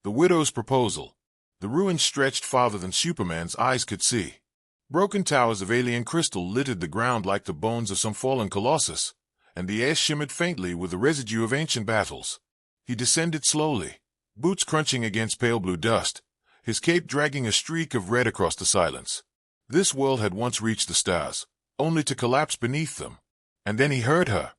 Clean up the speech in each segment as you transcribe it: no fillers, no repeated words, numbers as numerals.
The widow's proposal. The ruins stretched farther than Superman's eyes could see. Broken towers of alien crystal littered the ground like the bones of some fallen colossus, and the air shimmered faintly with the residue of ancient battles. He descended slowly, boots crunching against pale blue dust, his cape dragging a streak of red across the silence. This world had once reached the stars, only to collapse beneath them. And then he heard her.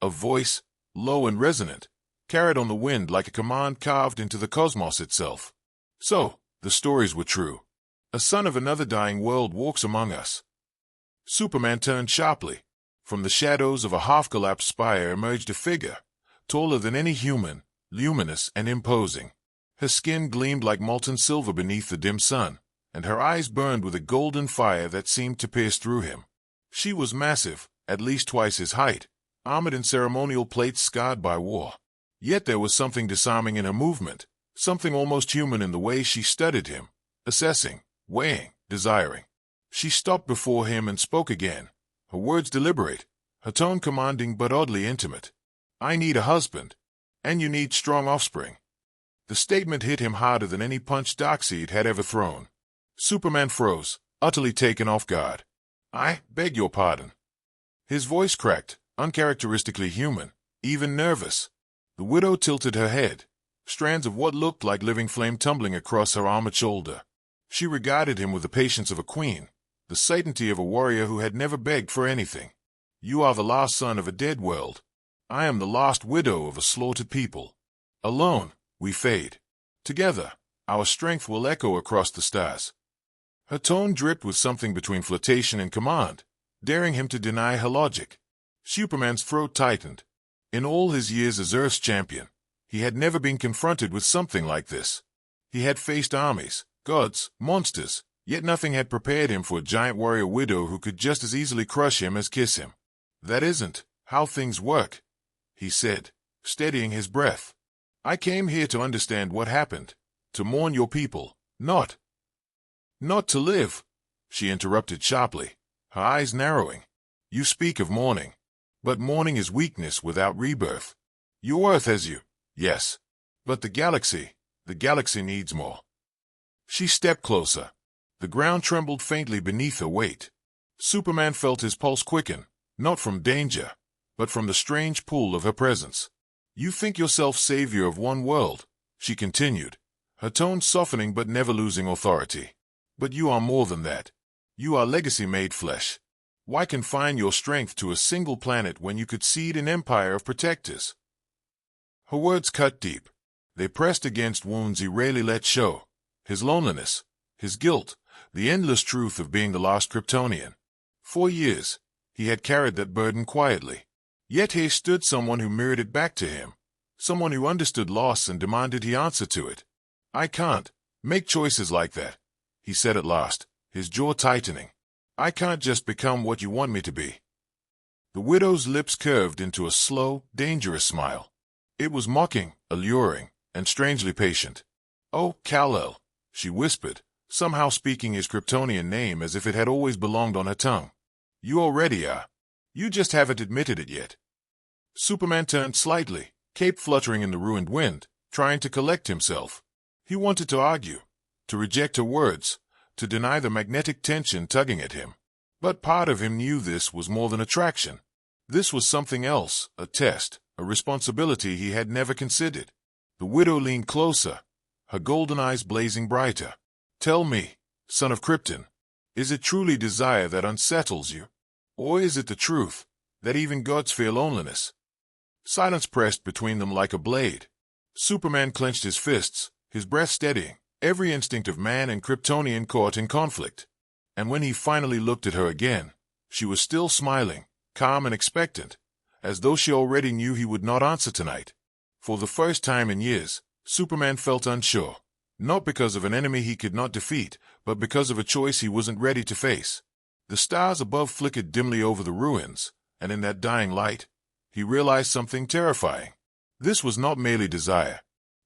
A voice, low and resonant, carried on the wind like a command carved into the cosmos itself. So, the stories were true. A son of another dying world walks among us. Superman turned sharply. From the shadows of a half-collapsed spire emerged a figure, taller than any human, luminous and imposing. Her skin gleamed like molten silver beneath the dim sun, and her eyes burned with a golden fire that seemed to pierce through him. She was massive, at least twice his height, armored in ceremonial plates scarred by war. Yet there was something disarming in her movement, something almost human in the way she studied him, assessing, weighing, desiring. She stopped before him and spoke again, her words deliberate, her tone commanding but oddly intimate. I need a husband, and you need strong offspring. The statement hit him harder than any punch Darkseid had ever thrown. Superman froze, utterly taken off guard. I beg your pardon. His voice cracked, uncharacteristically human, even nervous. The widow tilted her head, strands of what looked like living flame tumbling across her armored shoulder. She regarded him with the patience of a queen, the certainty of a warrior who had never begged for anything. You are the last son of a dead world. I am the last widow of a slaughtered people. Alone, we fade. Together, our strength will echo across the stars. Her tone dripped with something between flirtation and command, daring him to deny her logic. Superman's throat tightened. In all his years as Earth's champion, he had never been confronted with something like this. He had faced armies, gods, monsters, yet nothing had prepared him for a giant warrior widow who could just as easily crush him as kiss him. That isn't how things work, he said, steadying his breath. I came here to understand what happened, to mourn your people, not to live, she interrupted sharply, her eyes narrowing. You speak of mourning, but mourning is weakness without rebirth. Your Earth has you, yes, but the galaxy needs more. She stepped closer. The ground trembled faintly beneath her weight. Superman felt his pulse quicken, not from danger, but from the strange pull of her presence. You think yourself savior of one world, she continued, her tone softening but never losing authority. But you are more than that. You are legacy made flesh. Why confine your strength to a single planet when you could seed an empire of protectors? Her words cut deep. They pressed against wounds he rarely let show. His loneliness, his guilt, the endless truth of being the last Kryptonian. For years, he had carried that burden quietly. Yet here stood someone who mirrored it back to him. Someone who understood loss and demanded he answer to it. I can't make choices like that, he said at last, his jaw tightening. I can't just become what you want me to be. The widow's lips curved into a slow, dangerous smile. It was mocking, alluring, and strangely patient. Oh, Kal-El, she whispered, somehow speaking his Kryptonian name as if it had always belonged on her tongue. You already are. You just haven't admitted it yet. Superman turned slightly, cape fluttering in the ruined wind, trying to collect himself. He wanted to argue, to reject her words, to deny the magnetic tension tugging at him. But part of him knew this was more than attraction. This was something else, a test, a responsibility he had never considered. The widow leaned closer, her golden eyes blazing brighter. Tell me, son of Krypton, is it truly desire that unsettles you? Or is it the truth, that even gods fear loneliness? Silence pressed between them like a blade. Superman clenched his fists, his breath steadying, every instinct of man and Kryptonian caught in conflict. And when he finally looked at her again, she was still smiling, calm and expectant, as though she already knew he would not answer tonight. For the first time in years, Superman felt unsure, not because of an enemy he could not defeat, but because of a choice he wasn't ready to face. The stars above flickered dimly over the ruins, and in that dying light, he realized something terrifying. This was not merely desire.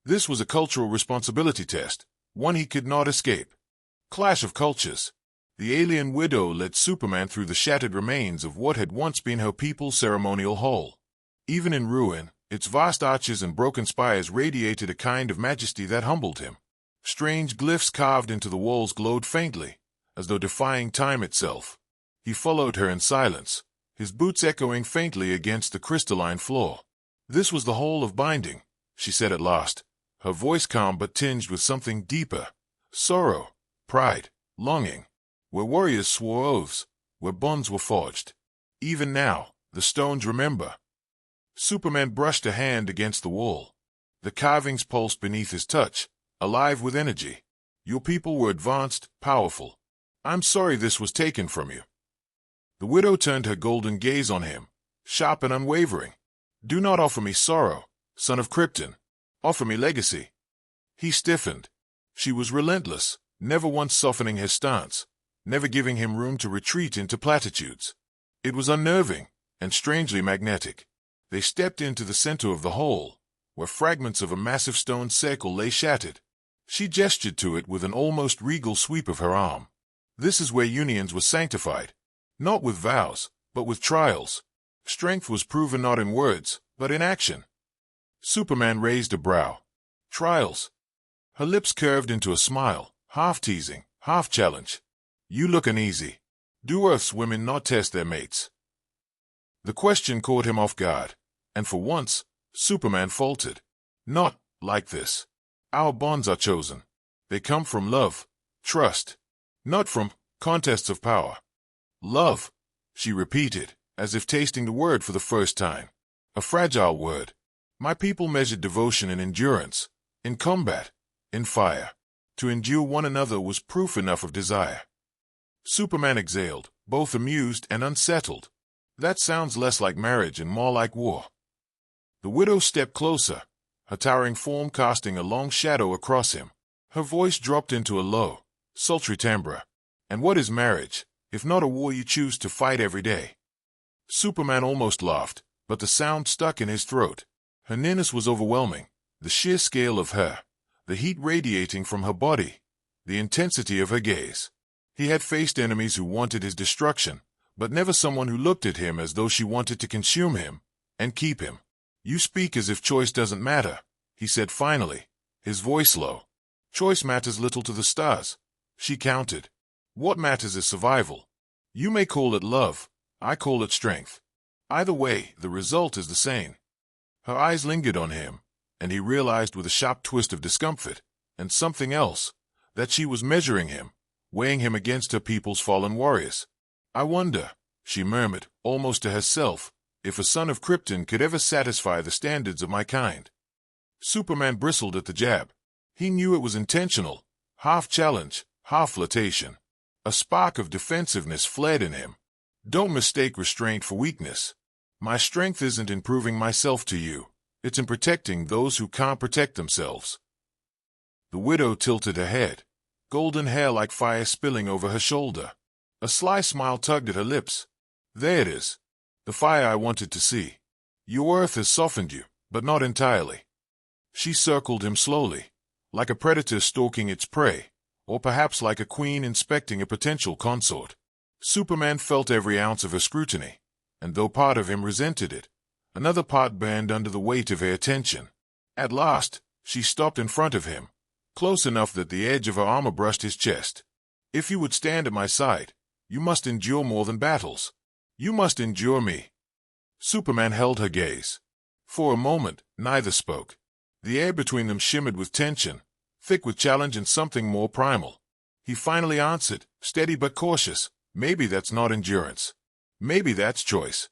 This was a cultural responsibility test, one he could not escape. Clash of cultures. The alien widow led Superman through the shattered remains of what had once been her people's ceremonial hall. Even in ruin, Its vast arches and broken spires radiated a kind of majesty that humbled him. Strange glyphs carved into the walls glowed faintly, as though defying time itself. He followed her in silence, his boots echoing faintly against the crystalline floor. "This was the whole of binding," she said at last, her voice calm but tinged with something deeper. "Sorrow, pride, longing. Where warriors swore oaths, where bonds were forged. Even now, the stones remember." Superman brushed a hand against the wall. The carvings pulsed beneath his touch, alive with energy. "Your people were advanced, powerful. I'm sorry this was taken from you." The widow turned her golden gaze on him, sharp and unwavering. "Do not offer me sorrow, son of Krypton. Offer me legacy." He stiffened. She was relentless, never once softening his stance, never giving him room to retreat into platitudes. It was unnerving and strangely magnetic. They stepped into the center of the hall, where fragments of a massive stone circle lay shattered. She gestured to it with an almost regal sweep of her arm. This is where unions were sanctified, not with vows, but with trials. Strength was proven not in words, but in action. Superman raised a brow. "Trials." Her lips curved into a smile, half teasing, half challenge. "You look uneasy. Do Earth's women not test their mates?" The question caught him off guard, and for once, Superman faltered. "Not like this. Our bonds are chosen. They come from love, trust, not from contests of power." "Love," she repeated, as if tasting the word for the first time. A fragile word. "My people measured devotion in endurance, in combat, in fire. To endure one another was proof enough of desire." Superman exhaled, both amused and unsettled. "That sounds less like marriage and more like war." The widow stepped closer, her towering form casting a long shadow across him. Her voice dropped into a low, sultry timbre. "And what is marriage, if not a war you choose to fight every day?" Superman almost laughed, but the sound stuck in his throat. Her nearness was overwhelming, the sheer scale of her, the heat radiating from her body, the intensity of her gaze. He had faced enemies who wanted his destruction, but never someone who looked at him as though she wanted to consume him and keep him. "You speak as if choice doesn't matter," he said finally, his voice low. "Choice matters little to the stars," she countered. "What matters is survival. You may call it love, I call it strength. Either way, the result is the same." Her eyes lingered on him, and he realized with a sharp twist of discomfort, and something else, that she was measuring him, weighing him against her people's fallen warriors. "I wonder," she murmured, almost to herself, "if a son of Krypton could ever satisfy the standards of my kind." Superman bristled at the jab. He knew it was intentional, half challenge, half flirtation. A spark of defensiveness fled in him. "Don't mistake restraint for weakness. My strength isn't in proving myself to you. It's in protecting those who can't protect themselves." The widow tilted her head, golden hair like fire spilling over her shoulder. A sly smile tugged at her lips. "There it is. The fire I wanted to see. Your earth has softened you, but not entirely." She circled him slowly, like a predator stalking its prey, or perhaps like a queen inspecting a potential consort. Superman felt every ounce of her scrutiny, and though part of him resented it, another part burned under the weight of her attention. At last, she stopped in front of him, close enough that the edge of her armor brushed his chest. "If you would stand at my side, you must endure more than battles. You must endure me." Superman held her gaze. For a moment, neither spoke. The air between them shimmered with tension, thick with challenge and something more primal. He finally answered, steady but cautious, "Maybe that's not endurance. Maybe that's choice."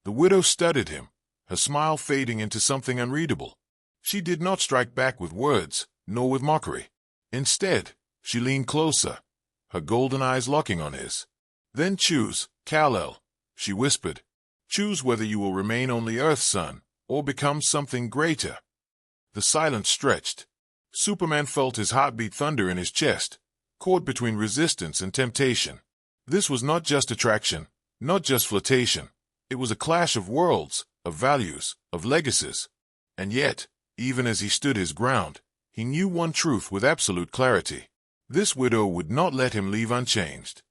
The widow studied him, her smile fading into something unreadable. She did not strike back with words, nor with mockery. Instead, she leaned closer, her golden eyes locking on his. "Then choose, Kal-El," she whispered. "Choose whether you will remain only Earth's son, or become something greater." The silence stretched. Superman felt his heartbeat thunder in his chest, caught between resistance and temptation. This was not just attraction, not just flirtation. It was a clash of worlds, of values, of legacies. And yet, even as he stood his ground, he knew one truth with absolute clarity. This widow would not let him leave unchanged.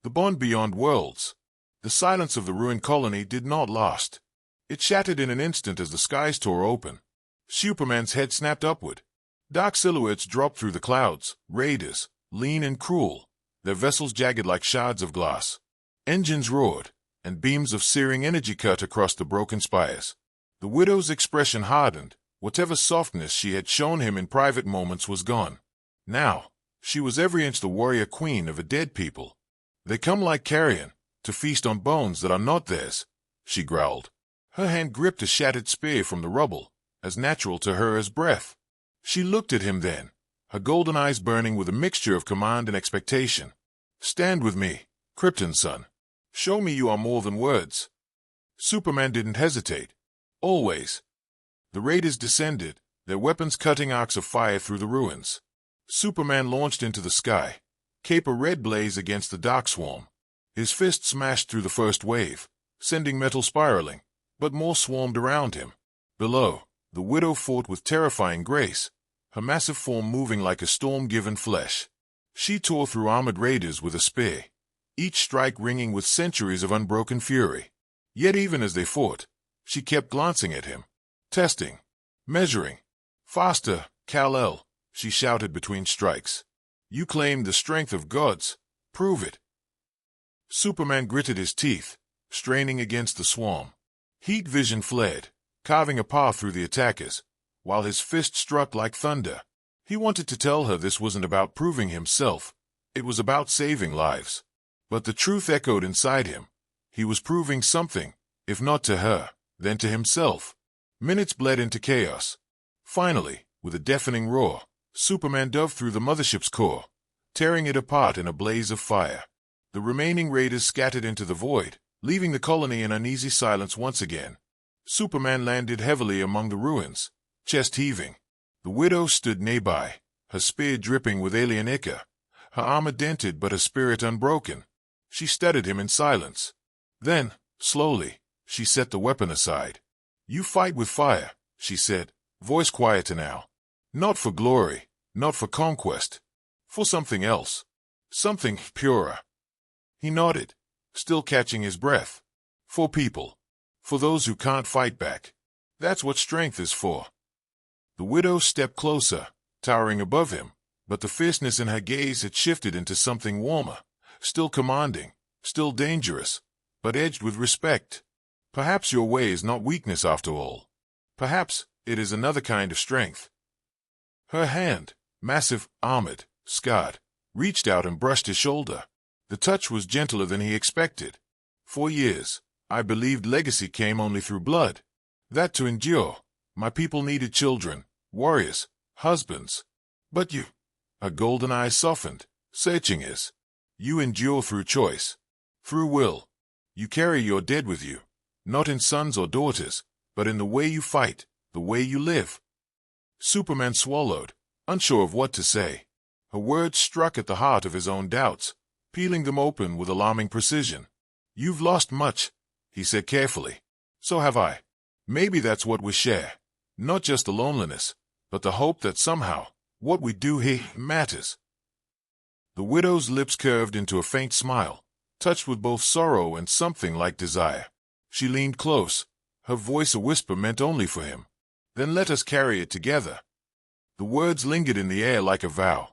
The bond beyond worlds. The silence of the ruined colony did not last. It shattered in an instant as the skies tore open. Superman's head snapped upward. Dark silhouettes dropped through the clouds, raiders, lean and cruel, their vessels jagged like shards of glass. Engines roared, and beams of searing energy cut across the broken spires. The widow's expression hardened. Whatever softness she had shown him in private moments was gone. Now, she was every inch the warrior queen of a dead people. They come like carrion, to feast on bones that are not theirs, she growled. Her hand gripped a shattered spear from the rubble, as natural to her as breath. She looked at him then, her golden eyes burning with a mixture of command and expectation. Stand with me, Krypton's son. Show me you are more than words. Superman didn't hesitate. Always. The raiders descended, their weapons cutting arcs of fire through the ruins. Superman launched into the sky, cape a red blaze against the dark swarm. His fist smashed through the first wave, sending metal spiraling, but more swarmed around him. Below, the widow fought with terrifying grace, her massive form moving like a storm-given flesh. She tore through armored raiders with a spear, each strike ringing with centuries of unbroken fury. Yet even as they fought, she kept glancing at him, testing, measuring. Faster, Kal-El, she shouted between strikes. You claim the strength of gods. Prove it. Superman gritted his teeth, straining against the swarm. Heat vision fled, carving a path through the attackers, while his fist struck like thunder. He wanted to tell her this wasn't about proving himself. It was about saving lives. But the truth echoed inside him. He was proving something, if not to her, then to himself. Minutes bled into chaos. Finally, with a deafening roar, Superman dove through the mothership's core, tearing it apart in a blaze of fire. The remaining raiders scattered into the void, leaving the colony in uneasy silence once again. Superman landed heavily among the ruins, chest heaving. The widow stood nearby, her spear dripping with alien ichor, her armor dented but her spirit unbroken. She studied him in silence. Then, slowly, she set the weapon aside. You fight with fire, she said, voice quieter now. Not for glory, not for conquest. For something else. Something purer. He nodded, still catching his breath. For people. For those who can't fight back. That's what strength is for. The widow stepped closer, towering above him, but the fierceness in her gaze had shifted into something warmer, still commanding, still dangerous, but edged with respect. Perhaps your way is not weakness after all. Perhaps it is another kind of strength. Her hand, massive, armored, scarred, reached out and brushed his shoulder. The touch was gentler than he expected. For years, I believed legacy came only through blood. That to endure, my people needed children, warriors, husbands. But you, her golden eyes softened, searching his. You endure through choice, through will. You carry your dead with you, not in sons or daughters, but in the way you fight, the way you live. Superman swallowed, unsure of what to say. Her words struck at the heart of his own doubts, peeling them open with alarming precision. You've lost much, he said carefully. So have I. Maybe that's what we share. Not just the loneliness, but the hope that somehow, what we do here matters. The widow's lips curved into a faint smile, touched with both sorrow and something like desire. She leaned close, her voice a whisper meant only for him. Then let us carry it together. The words lingered in the air like a vow.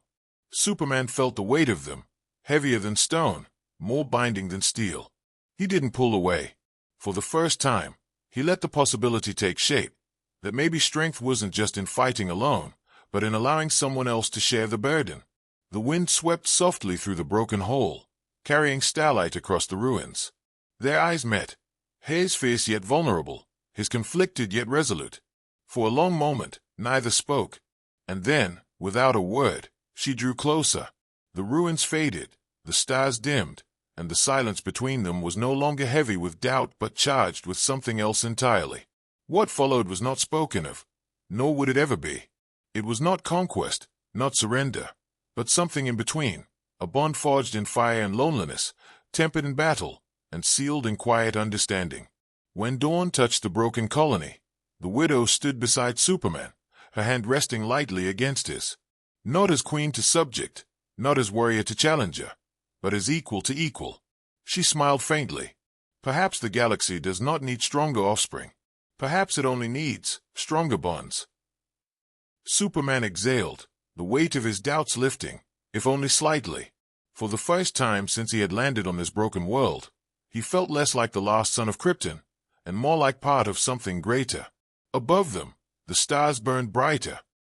Superman felt the weight of them, heavier than stone, more binding than steel. He didn't pull away. For the first time, he let the possibility take shape, that maybe strength wasn't just in fighting alone, but in allowing someone else to share the burden. The wind swept softly through the broken hole, carrying starlight across the ruins. Their eyes met, hers fierce yet vulnerable, his conflicted yet resolute. For a long moment, neither spoke, and then, without a word, she drew closer. The ruins faded, the stars dimmed, and the silence between them was no longer heavy with doubt but charged with something else entirely. What followed was not spoken of, nor would it ever be. It was not conquest, not surrender, but something in between, a bond forged in fire and loneliness, tempered in battle, and sealed in quiet understanding. When dawn touched the broken colony, the widow stood beside Superman, her hand resting lightly against his. Not as queen to subject, not as warrior to challenger, but as equal to equal. She smiled faintly. Perhaps the galaxy does not need stronger offspring. Perhaps it only needs stronger bonds. Superman exhaled, the weight of his doubts lifting, if only slightly. For the first time since he had landed on this broken world, he felt less like the lost son of Krypton, and more like part of something greater. Above them, the stars burned brighter,